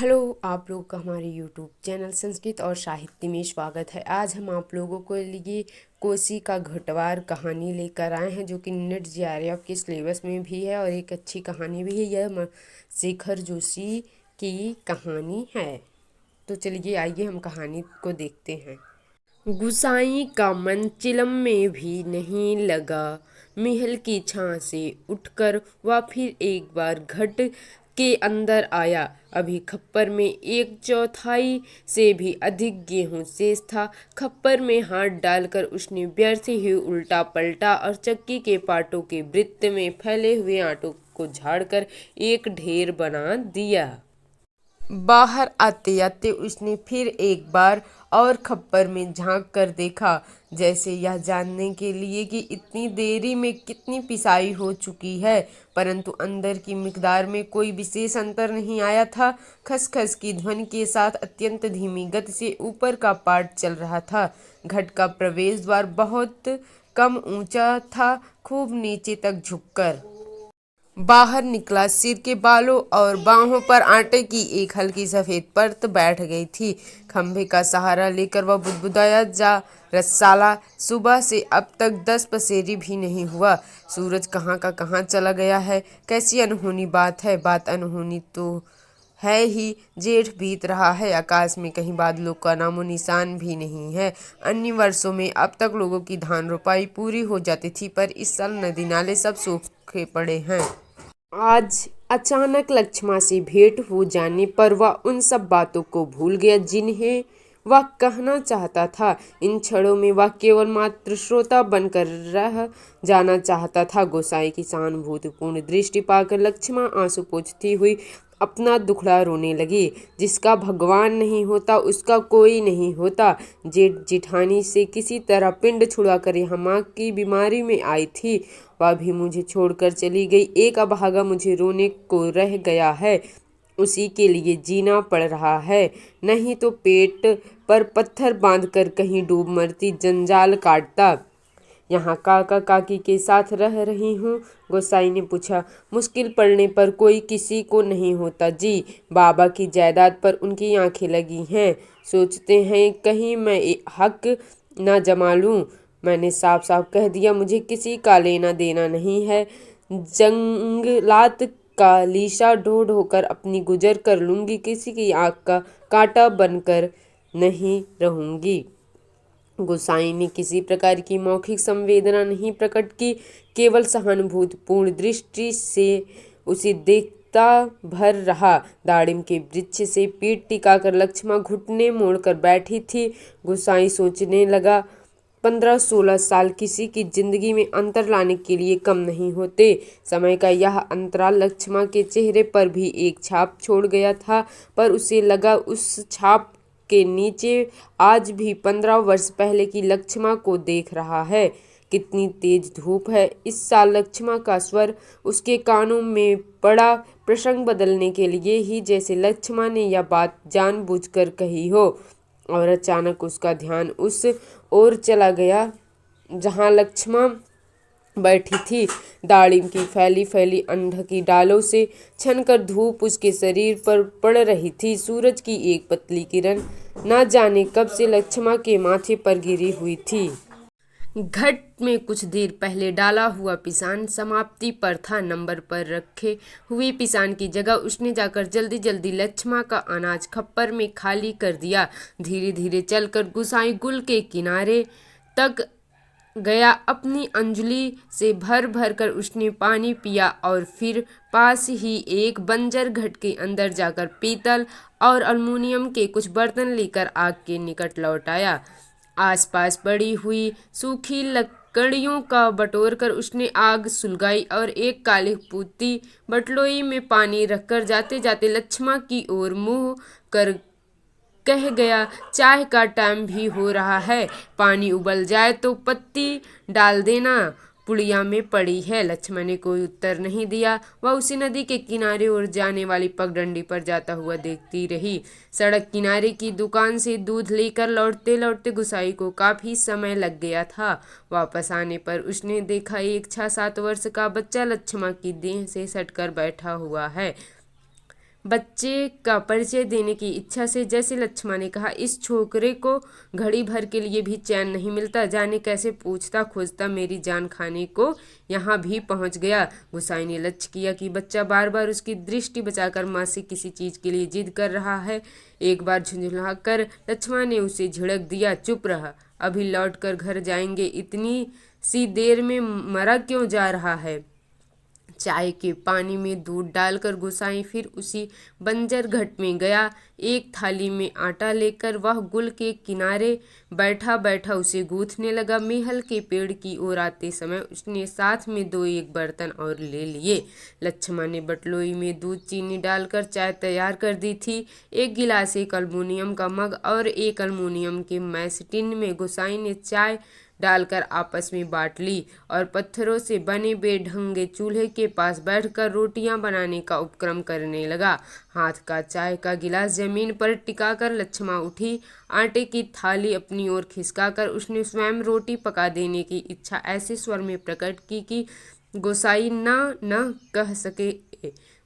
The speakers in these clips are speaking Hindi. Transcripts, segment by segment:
हेलो, आप लोगों का हमारे यूट्यूब चैनल संस्कृत और साहित्य में स्वागत है। आज हम आप लोगों को लिए कोसी का घटवार कहानी लेकर आए हैं, जो कि नेट जेआरएफ के सिलेबस में भी है और एक अच्छी कहानी भी है। यह शेखर जोशी की कहानी है। तो चलिए आइए हम कहानी को देखते हैं। गुसाई का मन चिलम में भी नहीं लगा। महल की छां से उठकर वह फिर एक बार घट के अंदर आया। अभी खप्पर में 1/4 से भी अधिक गेहूं शेष था। खप्पर में हाथ डालकर उसने व्यर्थ ही उल्टा पलटा और चक्की के पाटों के वृत्त में फैले हुए आटों को झाड़कर एक ढेर बना दिया। बाहर आते आते उसने फिर एक बार और खप्पर में झांक कर देखा, जैसे यह जानने के लिए कि इतनी देरी में कितनी पिसाई हो चुकी है, परंतु अंदर की मिकदार में कोई विशेष अंतर नहीं आया था। खसखस की ध्वनि के साथ अत्यंत धीमी गति से ऊपर का पाट चल रहा था। घट का प्रवेश द्वार बहुत कम ऊंचा था, खूब नीचे तक झुककर बाहर निकला। सिर के बालों और बाहों पर आटे की एक हल्की सफेद परत बैठ गई थी। खंभे का सहारा लेकर वह बुदबुदाया जा, रसाला, सुबह से अब तक 10 पसेरी भी नहीं हुआ। सूरज कहाँ का कहाँ चला गया है। कैसी अनहोनी बात है। बात अनहोनी तो है ही। जेठ बीत रहा है, आकाश में कहीं बादलों का नामो निशान भी नहीं है। अन्य वर्षों में अब तक लोगों की धान रोपाई पूरी हो जाती थी, पर इस साल नदी नाले सब सूखे पड़े हैं। आज अचानक लक्ष्मा से भेंट हो जाने पर वह उन सब बातों को भूल गया जिन्हें वह कहना चाहता था। इन क्षणों में वह केवल मात्र श्रोता बनकर रह जाना चाहता था। गोसाई की सहानुभूतिपूर्ण दृष्टि पाकर लक्ष्मा आंसू पोंछती हुई अपना दुखड़ा रोने लगी। जिसका भगवान नहीं होता उसका कोई नहीं होता। जेठ जिठानी से किसी तरह पिंड छुड़ाकर यहाँ माँ की बीमारी में आई थी। वह भी मुझे छोड़कर चली गई। एक अभागा मुझे रोने को रह गया है, उसी के लिए जीना पड़ रहा है, नहीं तो पेट पर पत्थर बांधकर कहीं डूब मरती, जंजाल काटता। यहाँ काका काकी के साथ रह रही हूँ। गोसाई ने पूछा। मुश्किल पड़ने पर कोई किसी को नहीं होता जी। बाबा की जायदाद पर उनकी आंखें लगी हैं, सोचते हैं कहीं मैं हक ना जमा लूँ। मैंने साफ साफ कह दिया, मुझे किसी का लेना देना नहीं है। जंगलात का लीशा ढो ढोकर अपनी गुजर कर लूँगी, किसी की आँख का कांटा बनकर नहीं रहूँगी। गोसाई ने किसी प्रकार की मौखिक संवेदना नहीं प्रकट की, केवल सहानुभूतिपूर्ण दृष्टि से उसे देखता भर रहा। दाड़िम के वृक्ष से पीठ टिकाकर लक्ष्मा घुटने मोड़कर बैठी थी। गोसाई सोचने लगा, 15-16 साल किसी की जिंदगी में अंतर लाने के लिए कम नहीं होते। समय का यह अंतराल लक्ष्मा के चेहरे पर भी एक छाप छोड़ गया था, पर उसे लगा उस छाप के नीचे आज भी 15 वर्ष पहले की लक्ष्मा को देख रहा है। कितनी तेज धूप है। इस साल लक्ष्मा का स्वर उसके कानों में पड़ा, प्रसंग बदलने के लिए ही, जैसे लक्ष्मा ने यह बात जानबूझकर कही हो। और अचानक उसका ध्यान उस ओर चला गया जहाँ लक्ष्मा बैठी थी। दाड़िम की फैली फैली अनढकी डालों से छनकर धूप उसके शरीर पर पड़ रही थी। सूरज की एक पतली किरण न जाने कब से लक्ष्मा के माथे पर गिरी हुई थी। घट में कुछ देर पहले डाला हुआ पिसान समाप्ति पर था। नंबर पर रखे हुए पिसान की जगह उसने जाकर जल्दी जल्दी लक्ष्मा का अनाज खप्पर में खाली कर दिया। धीरे धीरे चलकर गुसाई गुल के किनारे तक गया। अपनी अंजलि से भर भर कर उसने पानी पिया और फिर पास ही एक बंजर घट के अंदर जाकर पीतल और अल्मुनियम के कुछ बर्तन लेकर आग के निकट लौट आया। आसपास पड़ी हुई सूखी लकड़ियों का बटोर कर उसने आग सुलगाई और एक काली पूती बटलोई में पानी रखकर जाते जाते लक्ष्मा की ओर मुंह कर कह गया, चाय का टाइम भी हो रहा है, पानी उबल जाए तो पत्ती डाल देना, पुड़िया में पड़ी है। लक्ष्मण ने कोई उत्तर नहीं दिया। वह उसी नदी के किनारे और जाने वाली पगडंडी पर जाता हुआ देखती रही। सड़क किनारे की दुकान से दूध लेकर लौटते लौटते गुसाई को काफी समय लग गया था। वापस आने पर उसने देखा एक 6-7 वर्ष का बच्चा लक्ष्मा की देह से सटकर बैठा हुआ है। बच्चे का परिचय देने की इच्छा से। जैसे लक्ष्मण ने कहा, इस छोकरे को घड़ी भर के लिए भी चैन नहीं मिलता, जाने कैसे पूछता खोजता मेरी जान खाने को यहाँ भी पहुँच गया। गुसाई ने लक्ष्य किया कि बच्चा बार बार उसकी दृष्टि बचाकर माँ से किसी चीज के लिए जिद कर रहा है। एक बार झुंझुला कर लक्ष्मण ने उसे झिड़क दिया, चुप रहा, अभी लौट कर घर जाएंगे, इतनी सी देर में मरा क्यों जा रहा है। चाय के पानी में दूध डालकर गुसाई फिर उसी बंजर घट में गया। एक थाली में आटा लेकर वह गुल के किनारे बैठा बैठा उसे गूंथने लगा। मेहल के पेड़ की ओर आते समय उसने साथ में 2-1 बर्तन और ले लिए। लक्ष्मण ने बटलोई में दूध चीनी डालकर चाय तैयार कर दी थी। एक गिलास, एक अल्मुनियम का मग और एक अल्मुनियम के मैस टिन में गुसाई ने चाय डालकर आपस में बांट ली और पत्थरों से बने बेढंगे चूल्हे के पास बैठकर रोटियां बनाने का उपक्रम करने लगा। हाथ का चाय का गिलास जमीन पर टिकाकर लक्ष्मण उठी। आटे की थाली अपनी ओर खिसकाकर उसने स्वयं रोटी पका देने की इच्छा ऐसे स्वर में प्रकट की कि गोसाई न कह सके।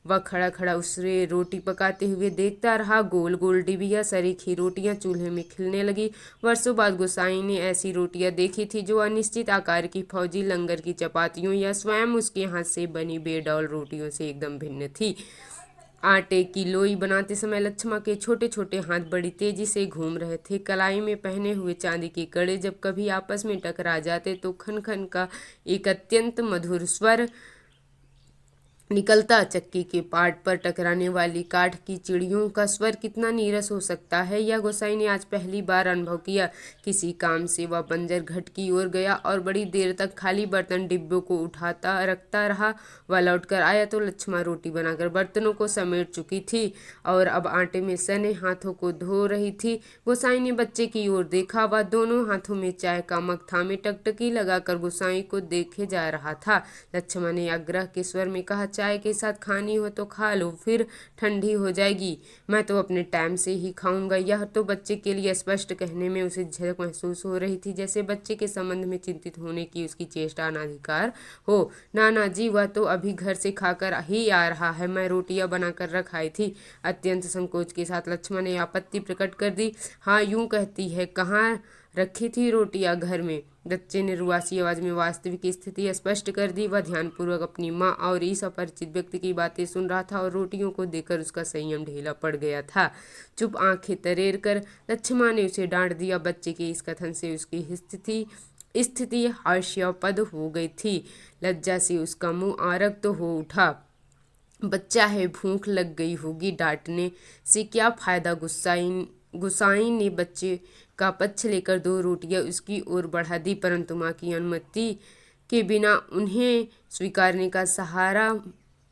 वह खड़ा खड़ा उसे रोटी पकाते हुए देखता रहा। गोल गोल डिबिया सरीखी रोटियां चूल्हे में खिलने लगी। वर्षों बाद गोसाई ने ऐसी रोटियां देखी थी जो अनिश्चित आकार की फौजी लंगर की चपातियों या स्वयं उसके हाथ से बनी बेडौल रोटियों से एकदम भिन्न थी। आटे की लोई बनाते समय लक्ष्मण के छोटे छोटे हाथ बड़ी तेजी से घूम रहे थे। कलाई में पहने हुए चांदी के कड़े जब कभी आपस में टकरा जाते तो खन खन का एक अत्यंत मधुर स्वर निकलता। चक्की के पाट पर टकराने वाली काठ की चिड़ियों का स्वर कितना नीरस हो सकता है, यह गोसाई ने आज पहली बार अनुभव किया। किसी काम से वह बंजर घट की ओर गया और बड़ी देर तक खाली बर्तन डिब्बों को उठाता रखता रहा। वह लौटकर आया तो लक्ष्मण रोटी बनाकर बर्तनों को समेट चुकी थी और अब आटे में सने हाथों को धो रही थी। गोसाई ने बच्चे की ओर देखा, वह दोनों हाथों में चाय का मग थामे टकटकी लगाकर गोसाई को देखे जा रहा था। लक्ष्मण ने आग्रह के स्वर में कहा, चाय के साथ खानी हो तो खा लो, फिर ठंडी हो जाएगी, मैं तो अपने टाइम से ही खाऊंगा। यह तो बच्चे के लिए स्पष्ट कहने में उसे झिझक महसूस हो रही थी, जैसे बच्चे के संबंध में चिंतित होने की उसकी चेष्टा अनाधिकार हो। नाना जी, वह तो अभी घर से खाकर ही आ रहा है, मैं रोटियां बनाकर रख आई थी। अत्यंत संकोच के साथ लक्ष्मण ने आपत्ति प्रकट कर दी। हाँ, यूं कहती है, कहाँ रखी थी रोटियां? घर में। बच्चे ने रुआसी आवाज में वास्तविक स्थिति स्पष्ट कर दी। वह ध्यानपूर्वक अपनी माँ और इस अपरिचित व्यक्ति की बातें सुन रहा था और रोटियों को देखकर उसका संयम ढीला पड़ गया था। चुप आंखें तरेर कर लक्ष्मण ने उसे डांट दिया। बच्चे के इस कथन से उसकी स्थिति हास्यास्पद हो गई थी। लज्जा से उसका मुंह आरक्त हो उठा। बच्चा है, भूख लग गई होगी, डांटने से क्या फायदा। गुसाई ने बच्चे का पक्ष लेकर 2 रोटियां उसकी ओर बढ़ा दी, परंतु माँ की अनुमति के बिना उन्हें स्वीकारने का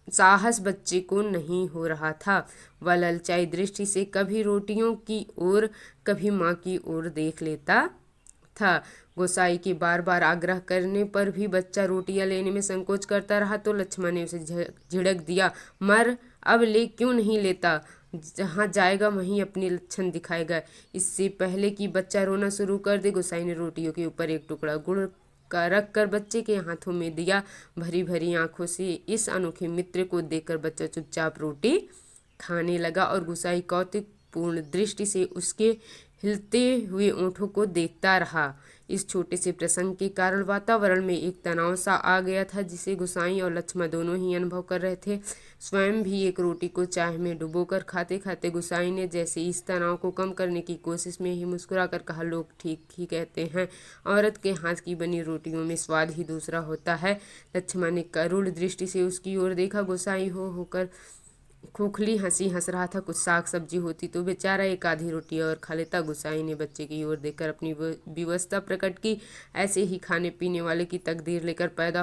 साहस बच्चे को नहीं हो रहा था। वह ललचाई दृष्टि से कभी रोटियों की ओर कभी माँ की ओर देख लेता था। गोसाई के बार बार आग्रह करने पर भी बच्चा रोटियां लेने में संकोच करता रहा तो लक्ष्मण ने उसे झिड़क दिया, मर, अब ले क्यों नहीं लेता? जहाँ जाएगा वहीं अपने लक्षण दिखाएगा। इससे पहले कि बच्चा रोना शुरू कर दे, गोसाई ने रोटियों के ऊपर एक टुकड़ा गुड़ का रख कर बच्चे के हाथों में दिया। भरी भरी आंखों से इस अनोखे मित्र को देखकर बच्चा चुपचाप रोटी खाने लगा और गोसाई कौतुकपूर्ण दृष्टि से उसके हिलते हुए ओंठों को देखता रहा। इस छोटे से प्रसंग के कारण वातावरण में एक तनाव सा आ गया था, जिसे गोसाई और लक्ष्मण दोनों ही अनुभव कर रहे थे। स्वयं भी एक रोटी को चाय में डुबोकर खाते खाते गोसाई ने जैसे इस तनाव को कम करने की कोशिश में ही मुस्कुराकर कहा, लोग ठीक ही कहते हैं, औरत के हाथ की बनी रोटियों में स्वाद ही दूसरा होता है। लक्ष्मण ने करुण दृष्टि से उसकी ओर देखा। गोसाई होकर खोखली हंसी हंस रहा था। कुछ साग सब्जी होती तो बेचारा एक आधी रोटी और खा लेता। गुसाई ने बच्चे की ओर देखकर अपनी विवशता प्रकट की। ऐसे ही खाने पीने वाले की तकदीर लेकर पैदा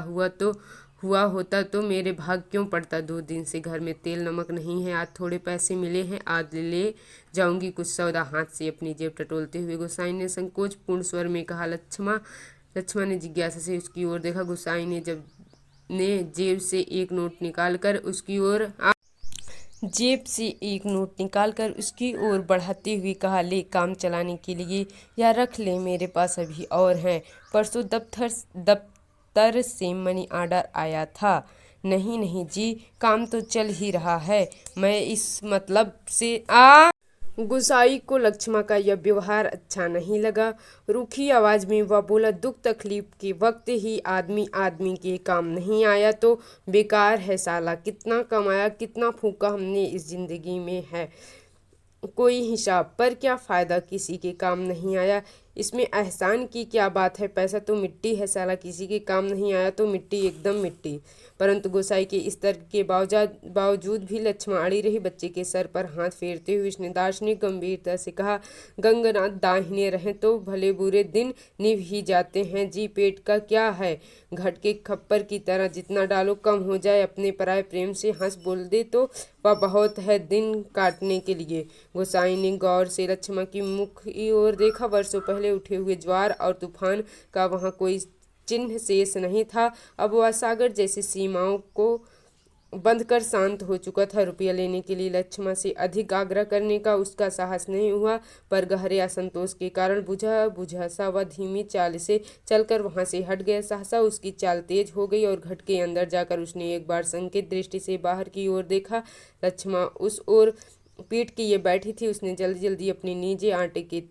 हुआ होता तो मेरे भाग क्यों पड़ता। 2 दिन से घर में तेल नमक नहीं है, आज थोड़े पैसे मिले हैं, आज ले जाऊंगी कुछ सौदा। हाथ से अपनी जेब टटोलते हुए गोसाई ने संकोचपूर्ण स्वर में कहा, लक्ष्मण ने जिज्ञासा से उसकी ओर देखा। गोसाई ने जेब से एक नोट निकालकर उसकी ओर बढ़ाते हुए कहा, ले, काम चलाने के लिए, या रख ले, मेरे पास अभी और हैं। परसों दफ्तर से मनी ऑर्डर आया था। नहीं नहीं जी, काम तो चल ही रहा है, मैं इस मतलब से गुसाई को लक्ष्मा का यह व्यवहार अच्छा नहीं लगा। रूखी आवाज में वह बोला, दुख तकलीफ के वक्त ही आदमी आदमी के काम नहीं आया तो बेकार है साला। कितना कमाया, कितना फूका हमने इस जिंदगी में है कोई हिसाब, पर क्या फ़ायदा, किसी के काम नहीं आया। इसमें एहसान की क्या बात है, पैसा तो मिट्टी है साला, किसी के काम नहीं आया तो मिट्टी एकदम मिट्टी। परंतु गोसाई के इस तर्क के बावजूद भी लक्ष्मा अड़ी रही। बच्चे के सर पर हाथ फेरते हुए उसने दार्शनिक गंभीरता से कहा, गंगनाथ दाहिने रहें तो भले बुरे दिन निभ ही जाते हैं जी, पेट का क्या है, घट के खप्पर की तरह जितना डालो कम हो जाए। अपने पराये प्रेम से हंस बोल दे तो वह बहुत है दिन काटने के लिए। गोसाई ने गौर से लक्ष्मा की मुख की ओर देखा। वर्षों पहले उठे हुए ज्वार और तूफान का वहाँ कोई चिन्ह शेष नहीं था। अब वह सागर जैसी सीमाओं को बंद कर शांत हो चुका था। रुपया लेने के लिए लक्ष्मा से अधिक आग्रह करने का उसका साहस नहीं हुआ, पर गहरे असंतोष के कारण बुझा बुझा सा वह धीमी चाल से चलकर वहां से हट गया। सहसा उसकी चाल तेज हो गई और घट के अंदर जाकर उसने एक बार संकेत दृष्टि से बाहर की ओर देखा। लक्ष्मा उस ओर पीठ किए बैठी थी। उसने जल्दी जल्दी अपनी नीचे आटे के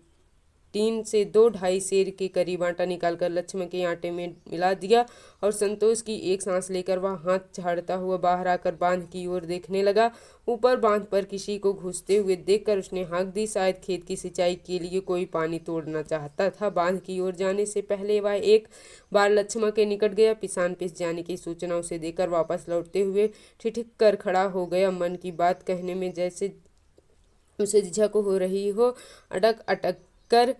3 से 2-2.5 सेर के करीब आटा निकालकर लक्ष्मा के आटे में मिला दिया और संतोष की एक सांस लेकर वह हाथ झाड़ता हुआ बाहर आकर बांध की ओर देखने लगा। ऊपर बांध पर किसी को घुसते हुए देखकर उसने हाँक दी। शायद खेत की सिंचाई के लिए कोई पानी तोड़ना चाहता था। बांध की ओर जाने से पहले वह एक बार लक्ष्मा के निकट गया। पिसान पिस जाने की सूचना उसे देकर वापस लौटते हुए ठिठक कर खड़ा हो गया। मन की बात कहने में जैसे उसे झिझक हो रही हो, अटक अटक कर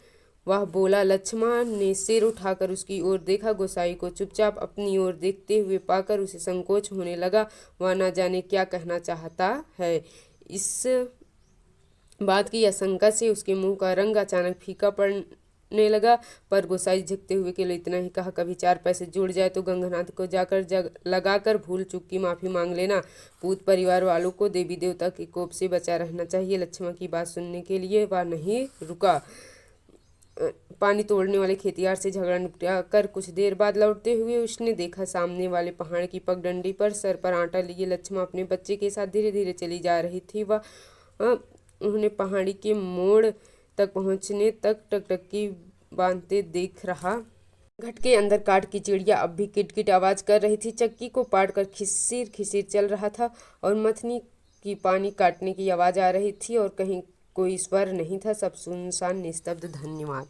वह बोला। लक्ष्मा ने सिर उठाकर उसकी ओर देखा। गोसाई को चुपचाप अपनी ओर देखते हुए पाकर उसे संकोच होने लगा। वह न जाने क्या कहना चाहता है। इस बात की आशंका से उसके मुंह का रंग अचानक फीका पड़ने लगा, पर गोसाई झुकते हुए केवल इतना ही कहा, कभी 4 पैसे जुड़ जाए तो गंगानाथ को जाकर लगाकर भूल चूक की माफ़ी मांग लेना। पूत परिवार वालों को देवी देवता के कोप से बचा रहना चाहिए। लक्ष्मा की बात सुनने के लिए वह नहीं रुका। पानी तोड़ने वाले खेतियार से झगड़ा निपटा कर कुछ देर बाद लौटते हुए उसने देखा, सामने वाले पहाड़ की पगडंडी पर सर पर आटा लिए लक्ष्मा अपने बच्चे के साथ धीरे धीरे चली जा रही थी। वह उन्हें पहाड़ी के मोड़ तक पहुंचने तक टकटकी बांधते देख रहा। घट के अंदर काठ की चिड़िया अब भी किटकिट आवाज कर रही थी। चक्की को पाट कर खिसिर खिसिर चल रहा था और मथनी की पानी काटने की आवाज आ रही थी और कहीं कोई स्वर नहीं था। सब सुनसान निस्तब्ध। धन्यवाद।